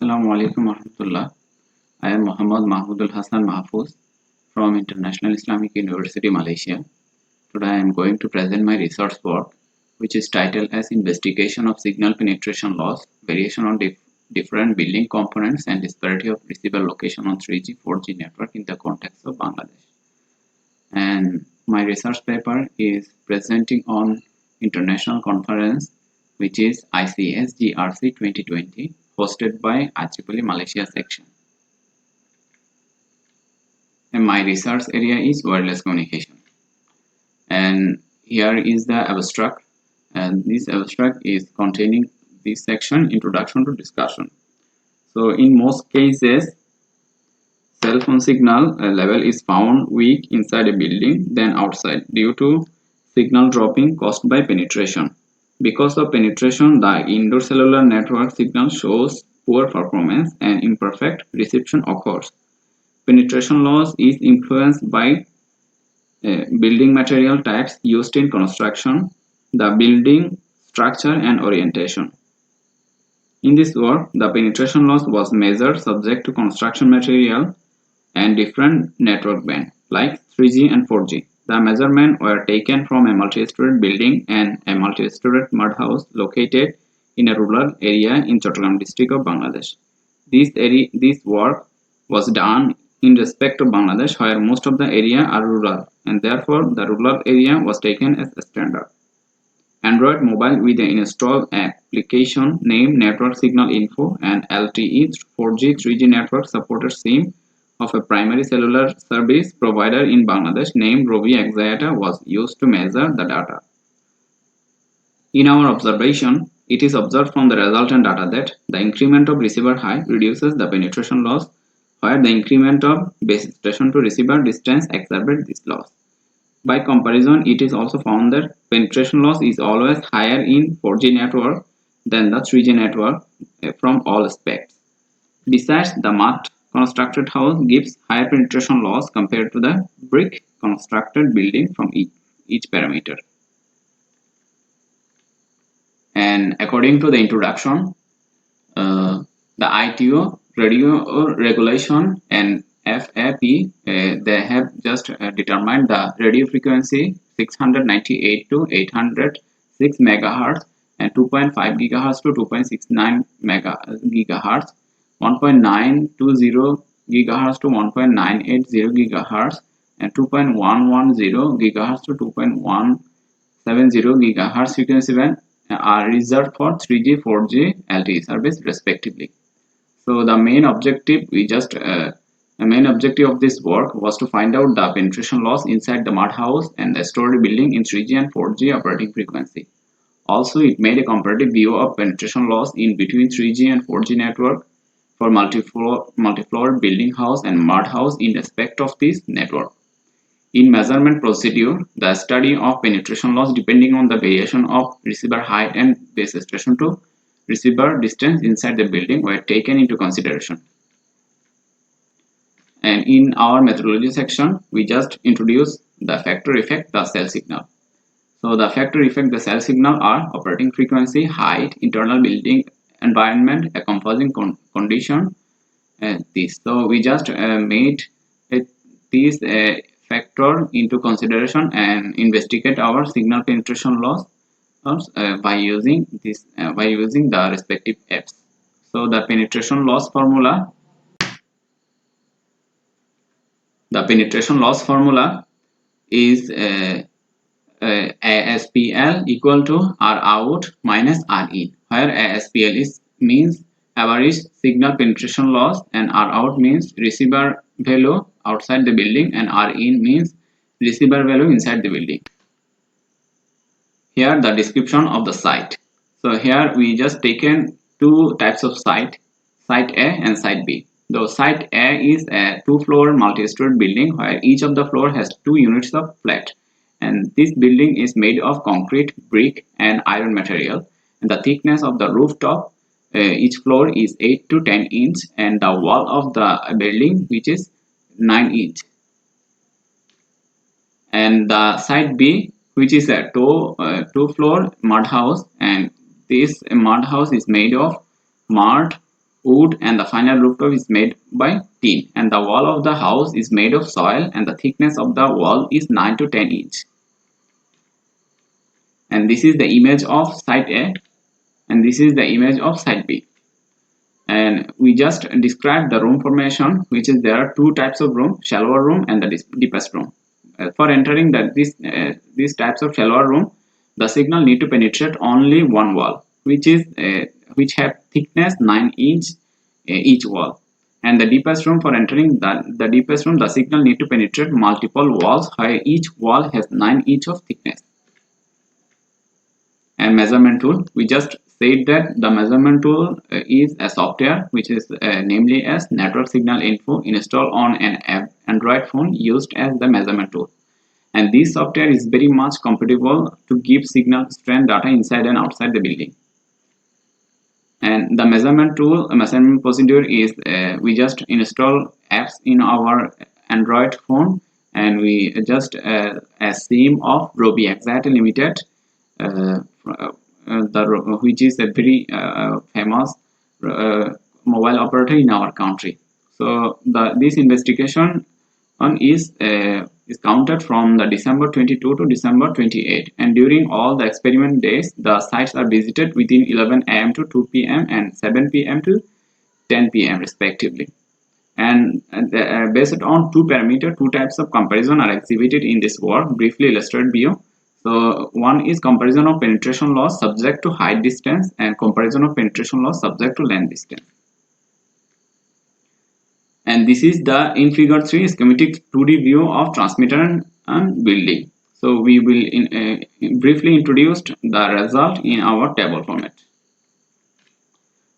Assalamu alaikum warahmatullah. I am Muhammad Mahmudul Hassan Mahfuz from International Islamic University, Malaysia. Today I am going to present my research work, which is titled as Investigation of Signal Penetration Loss, Variation on Different Building Components and Disparity of Receiver Location on 3G, 4G network in the context of Bangladesh. And my research paper is presenting on international conference, which is ICS-GRC 2020, hosted by IEEE Malaysia section. And my research area is wireless communication. And here is the abstract, and this abstract is containing this section, introduction to discussion. So in most cases, cell phone signal level is found weak inside a building than outside due to signal dropping caused by penetration. Because of penetration, the indoor cellular network signal shows poor performance and imperfect reception occurs. Penetration loss is influenced by building material types used in construction, the building structure and orientation. In this work, the penetration loss was measured subject to construction material and different network band like 3G and 4G. The measurements were taken from a multi-story building and a multi-story mud house located in a rural area in Chattogram district of Bangladesh. This work was done in respect of Bangladesh, where most of the area are rural, and therefore the rural area was taken as a standard. Android mobile with an installed application named Network Signal Info and LTE 4G 3G network supported SIM of a primary cellular service provider in Bangladesh named Robi Axiata was used to measure the data. In our observation, it is observed from the resultant data that the increment of receiver height reduces the penetration loss, where the increment of base station to receiver distance exacerbates this loss. By comparison, it is also found that penetration loss is always higher in 4G network than the 3G network from all aspects. Besides, the mud constructed house gives higher penetration loss compared to the brick constructed building from each parameter. And according to the introduction, the ITO, radio regulation, and FAP, they have just determined the radio frequency 698 to 806 megahertz and 2.5 gigahertz to 2.69 gigahertz, 1.920 gigahertz to 1.980 gigahertz, and 2.110 gigahertz to 2.170 gigahertz frequency band are reserved for 3G, 4G, LTE service respectively. So the main objective of this work was to find out the penetration loss inside the mud house and the story building in 3G and 4G operating frequency. Also, it made a comparative view of penetration loss in between 3G and 4G network for multi-floor building house and mud house in respect of this network. In measurement procedure, the study of penetration loss depending on the variation of receiver height and base station to receiver distance inside the building were taken into consideration. And in our methodology section, we just introduce the factor effect, the cell signal. So the factor effect, the cell signal are operating frequency, height, internal building environment, a composing condition, this. So we just made these factor into consideration and investigate our signal penetration loss by using the respective apps. So the penetration loss formula is ASPL equal to R out minus R in, where ASPL means average signal penetration loss and R out means receiver value outside the building and R in means receiver value inside the building. Here the description of the site. So here we just taken two types of site A and site B. The site A is a two-floor multi-story building where each of the floor has 2 units of flat, and this building is made of concrete, brick and iron material, and the thickness of the rooftop each floor is 8 to 10 inch and the wall of the building which is 9 inch. And the site B, which is a two-floor mud house, and this mud house is made of mud, wood, and the final rooftop is made by tin, and the wall of the house is made of soil, and the thickness of the wall is 9 to 10 inch. And this is the image of site A, and this is the image of site B. And we just described the room formation, which is there are two types of room, shallower room and the deepest room. For entering these types of shallower room, the signal need to penetrate only one wall, which have thickness 9 inch each wall. And the deepest room, for entering the deepest room, the signal need to penetrate multiple walls, where each wall has 9 inch of thickness. And measurement tool, we just said that the measurement tool is a software which is namely as network signal info installed on an Android phone used as the measurement tool. And this software is very much compatible to give signal strength data inside and outside the building. And the measurement tool, measurement procedure is we just install apps in our Android phone, and we just a SIM of Robi Exact Limited, which is a very famous mobile operator in our country. So this investigation is counted from the December 22 to December 28, and during all the experiment days, the sites are visited within 11 a.m. to 2 p.m. and 7 p.m. to 10 p.m. respectively. And based on two parameters, two types of comparison are exhibited in this work, briefly illustrated below. So one is comparison of penetration loss subject to height distance, and comparison of penetration loss subject to length distance. And this is the in figure 3 schematic 2D view of transmitter and building. So we will briefly introduce the result in our table format.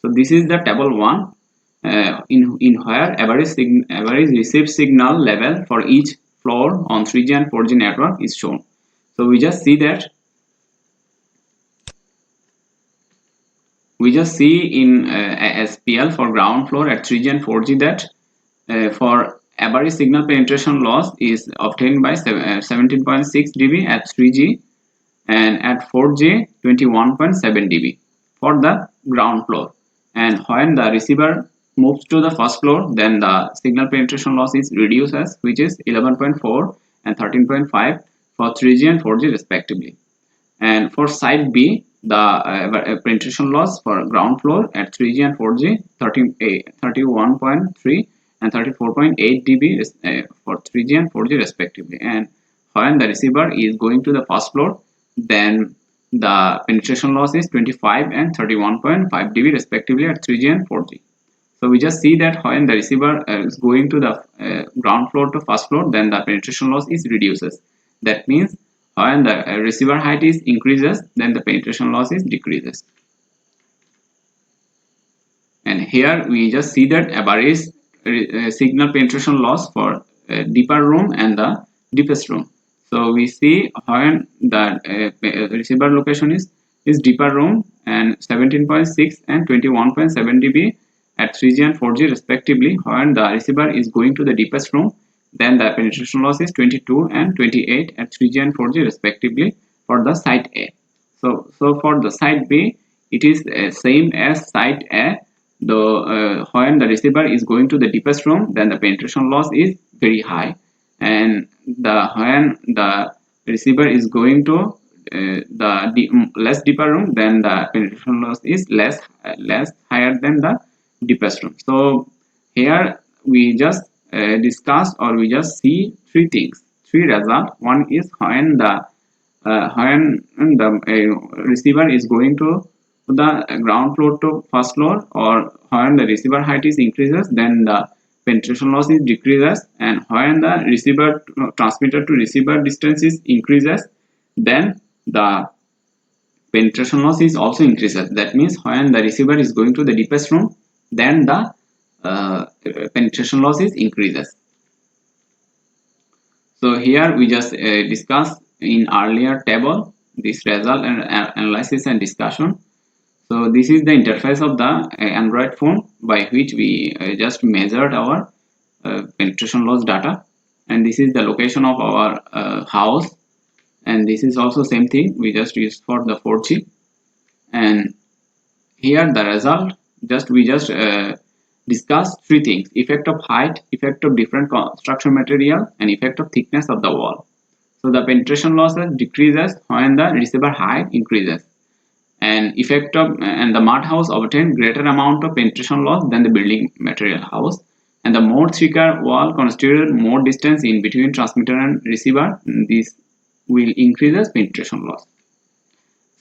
So this is the table 1, in where average received signal level for each floor on 3G and 4G network is shown. So we just see that in SPL for ground floor at 3G and 4G that for average signal penetration loss is obtained by 17.6 dB at 3G, and at 4G 21.7 dB for the ground floor. And when the receiver moves to the first floor, then the signal penetration loss is reduced, which is 11.4 and 13.5 for 3G and 4G respectively. And for site B, the penetration loss for ground floor at 3G and 4G 31.3 and 34.8 dB for 3G and 4G respectively. And when the receiver is going to the first floor, then the penetration loss is 25 and 31.5 dB respectively at 3G and 4G. So we just see that when the receiver is going to the ground floor to first floor, then the penetration loss is reduces. That means when the receiver height is increases, then the penetration loss is decreases. And here we just see that average signal penetration loss for deeper room and the deepest room. So we see when the receiver location is deeper room and 17.6 and 21.7 dB at 3G and 4G respectively. When the receiver is going to the deepest room, then the penetration loss is 22 and 28 at 3G and 4G respectively for the site A. So for the site B, it is same as site A. Though when the receiver is going to the deepest room, then the penetration loss is very high, and when the receiver is going to the less deeper room, then the penetration loss is less higher than the deepest room. So here we just discuss, or we just see three things, three results. One is when the receiver is going to the ground floor to first floor, or when the receiver height is increases, then the penetration loss is decreases, and when the receiver transmitter to receiver distance is increases, then the penetration loss is also increases. That means when the receiver is going to the deepest room, then the penetration loss is increases. So here we just discussed in earlier table this result and analysis and discussion. So this is the interface of the Android phone by which we just measured our penetration loss data, and this is the location of our house, and this is also same thing we just used for the 4G. And here the result we just discussed three things: effect of height, effect of different construction material, and effect of thickness of the wall. So the penetration losses decreases when the receiver height increases, and the mud house obtain greater amount of penetration loss than the building material house, and the more thicker wall constituted more distance in between transmitter and receiver. This will increase penetration loss.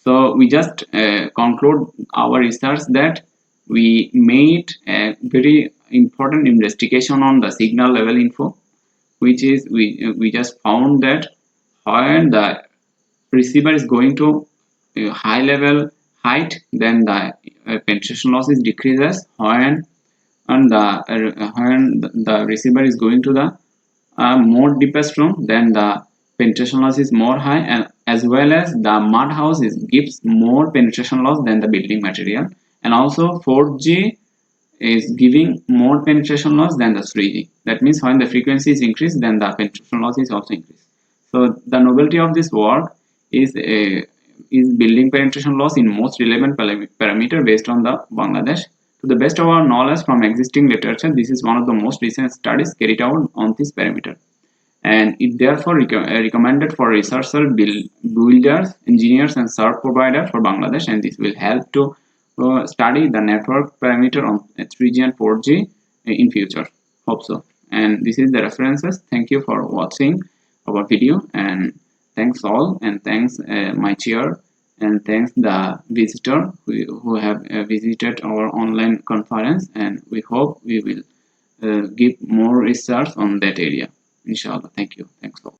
So we just conclude our research that we made a very important investigation on the signal level info, which is we just found that when the receiver is going to a high level height, then the penetration losses decreases. When the receiver is going to the more deepest room, then the penetration loss is more high, and as well as the mud house gives more penetration loss than the building material, and also 4G is giving more penetration loss than the 3G. That means when the frequency is increased, then the penetration loss is also increased. So the novelty of this work is building penetration loss in most relevant parameter based on the Bangladesh. To the best of our knowledge from existing literature, this is one of the most recent studies carried out on this parameter, and it therefore recommended for researchers, builders, engineers, and service providers for Bangladesh, and this will help to study the network parameter on 3G and 4G in future. Hope so. And this is the references. Thank you for watching our video, and thanks all, and thanks my chair, and thanks the visitor who have visited our online conference, and we hope we will give more research on that area, inshallah. Thank you. Thanks all.